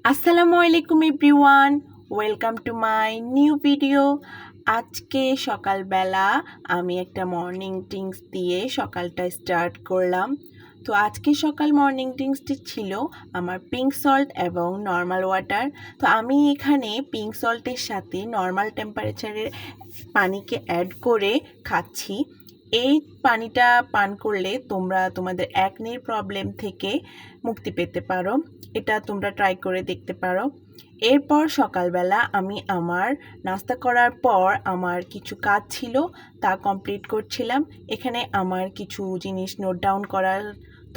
আসসালামু আলাইকুম everyone, welcome to my new video. আজকে সকালবেলা আমি একটা মর্নিং ড্রিঙ্কস দিয়ে সকালটা স্টার্ট করলাম। তো আজকে সকাল মর্নিং ড্রিঙ্কসটি ছিল আমার পিঙ্ক সল্ট এবং নর্মাল ওয়াটার। তো আমি এখানে পিঙ্ক সল্টের সাথে নর্মাল টেম্পারেচারের পানিকে অ্যাড করে খাচ্ছি। এই পানিটা পান করলে তোমরা তোমাদের অ্যাকনির প্রবলেম থেকে মুক্তি পেতে পারো। এটা তোমরা ট্রাই করে দেখতে পারো। এরপর সকালবেলা আমি আমার নাস্তা করার পর আমার কিছু কাজ ছিল, তা কমপ্লিট করছিলাম। এখানে আমার কিছু জিনিস নোট ডাউন করার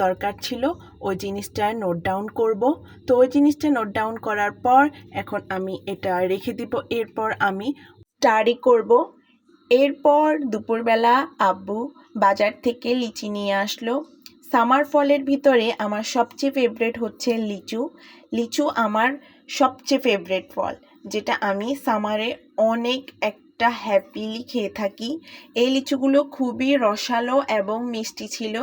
দরকার ছিল, ওই জিনিসটা নোট ডাউন করব। তো ওই জিনিসটা নোট ডাউন করার পর এখন আমি এটা রেখে দিব। এরপর আমি স্টাডি করব। এরপর দুপুরবেলা আব্বু বাজার থেকে লিচি নিয়ে আসলো। সামার ফলের ভিতরে আমার সবচেয়ে ফেভারেট হচ্ছে লিচু। লিচু আমার সবচেয়ে ফেভারেট ফল, যেটা আমি সামারে অনেক একটা হ্যাপিলি খেয়ে থাকি। এই লিচুগুলো খুবই রসালো এবং মিষ্টি ছিল।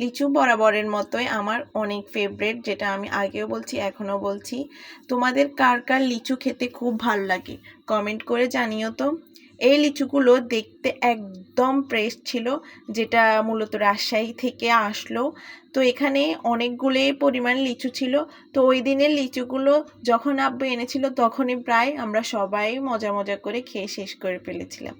লিচু বরাবরের মতোই আমার অনেক ফেভারেট, যেটা আমি আগেও বলছি এখনও বলছি। তোমাদের কার কার লিচু খেতে খুব ভালো লাগে কমেন্ট করে জানিও তো। এই লিচুগুলো দেখতে একদম ফ্রেশ ছিল, যেটা মূলত রাজশাহী থেকে আসলো। তো এখানে অনেকগুলোই পরিমাণ লিচু ছিল। তো ওই দিনের লিচুগুলো যখন আব্বু এনেছিল তখনই প্রায় আমরা সবাই মজা মজা করে খেয়ে শেষ করে ফেলেছিলাম।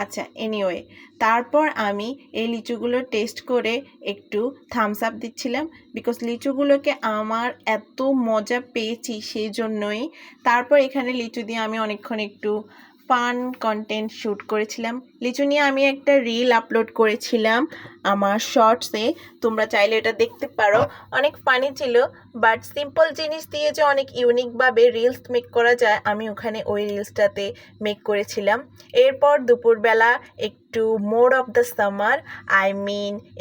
আচ্ছা, এনিওয়ে, তারপর আমি এই লিচুগুলো টেস্ট করে একটু থামস আপ দিচ্ছিলাম, বিকজ লিচুগুলোকে আমার এত মজা পেয়েছি সেই জন্যই। তারপর এখানে লিচু দিয়ে আমি অনেকক্ষণ একটু ফান কন্টেন্ট শ্যুট করেছিলাম। লিচু নিয়ে আমি একটা রিল আপলোড করেছিলাম আমার শর্টসে, তোমরা চাইলে এটা দেখতে পারো। অনেক ফানি ছিল, বাট সিম্পল জিনিস দিয়ে যে অনেক ইউনিকভাবে রিলস মেক করা যায়, আমি ওখানে ওই রিলসটাতে মেক করেছিলাম। এরপর দুপুরবেলা একটু মোড অফ দ্য সামার,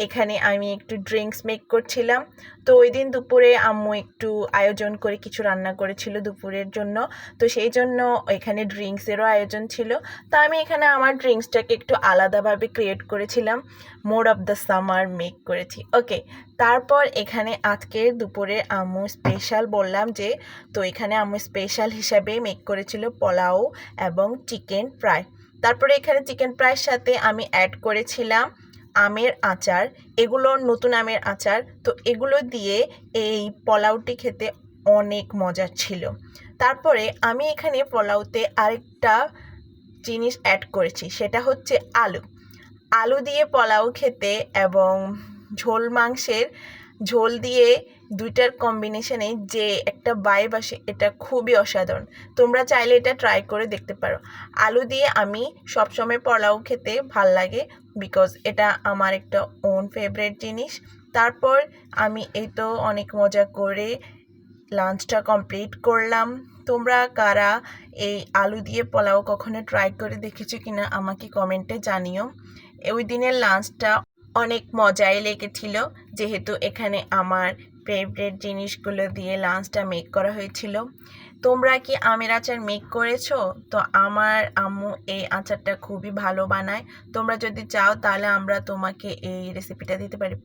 এখানে আমি একটু ড্রিঙ্কস মেক করছিলাম। তো ওই দিন দুপুরে আম্মু একটু আয়োজন করে কিছু রান্না করেছিল দুপুরের জন্য, তো সেই জন্য এখানে ড্রিঙ্কসেরও আয়োজন ছিল। তো আমি এখানে আমার ড্রিঙ্কসটাকে একটু আলাদাভাবে ক্রিয়েট করেছিলাম, mode of the summer make করেছি। ওকে, তারপর এখানে আজকের দুপুরে আম্মু স্পেশাল বললাম যে, তো এখানে আম্মু স্পেশাল হিসাবে মেক করেছিল পোলাও এবং চিকেন ফ্রাই। তারপরে এখানে চিকেন ফ্রাইয়ের সাথে আমি অ্যাড করেছিলাম আমের আচার। এগুলো নতুন আমের আচার, তো এগুলো দিয়ে এই পোলাওটি খেতে অনেক মজা ছিল। তারপরে আমি এখানে পোলাওতে আরেকটা জিনিস অ্যাড করেছি, সেটা হচ্ছে আলু। আলু দিয়ে পোলাও খেতে এবং ঝোল মাংসের ঝোল দিয়ে দুইটার কম্বিনেশনে যে একটা ভাইব আসে, এটা খুবই অসাধারণ। তোমরা চাইলে এটা ট্রাই করে দেখতে পারো। আলু দিয়ে আমি সবসময় পোলাও খেতে ভাল লাগে, বিকজ এটা আমার একটা ওন ফেভারিট জিনিস। তারপর আমি এই তো অনেক মজা করে লাঞ্চটা কমপ্লিট করলাম। তোমরা কারা এই আলু দিয়ে পোলাও কখনো ট্রাই করে দেখেছো কিনা আমাকে কমেন্টে জানিও। ওই দিনের লাঞ্চটা অনেক মজাই লেগেছিল, যেহেতু এখানে আমার ফেভারিট জিনিসগুলো দিয়ে লাঞ্চটা মেক করা হয়েছিল। তোমরা কি আমের আচার মেক করেছো? তো আমার আম্মু এই আচারটা খুবই ভালো বানায়। তোমরা যদি চাও তাহলে আমরা তোমাকে এই রেসিপিটা দিতে পারি।